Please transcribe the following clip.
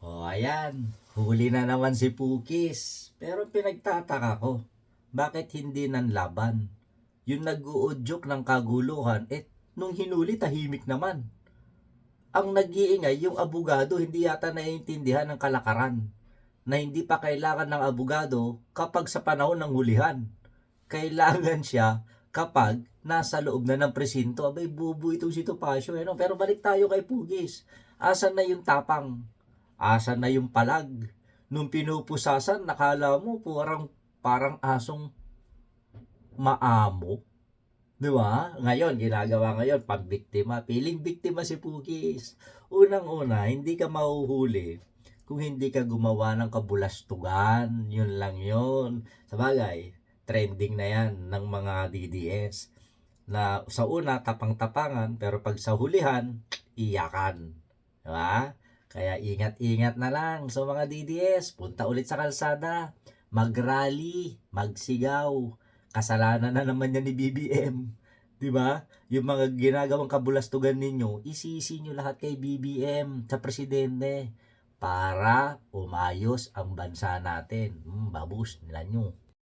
Ayan. Huli na naman si Pukis. Pero pinagtataka ko, bakit hindi nanlaban? Yung nag-uudyok ng kaguluhan, nung hinuli tahimik naman. Ang nag-iingay, yung abogado, hindi yata naiintindihan ng kalakaran na hindi pa kailangan ng abogado kapag sa panahon ng hulihan. Kailangan siya kapag nasa loob na ng presinto. Abay, bubo itong si Topacio. Pero balik tayo kay Pugis. Asan na yung tapang? Asan na yung palag? Nung pinupusasan, nakala mo parang asong maamo. Di ba? Ngayon, ginagawa ngayon, pambiktima. Piling biktima si Pugis. Unang-una, hindi ka mahuhuli kung hindi ka gumawa ng kabulastugan. Yun lang yun. Sabagay, trending na yan ng mga DDS. Na sa una, tapang-tapangan, pero pag sa hulihan, iyakan. Di ba? Kaya ingat-ingat na lang sa mga DDS. Punta ulit sa kalsada. Mag-rally, magsigaw. Kasalanan na naman yan ni BBM. 'Di ba? Yung mga ginagawang kabulastugan ninyo, isisi nyo lahat kay BBM sa presidente para umayos ang bansa natin. Babus nila nyo.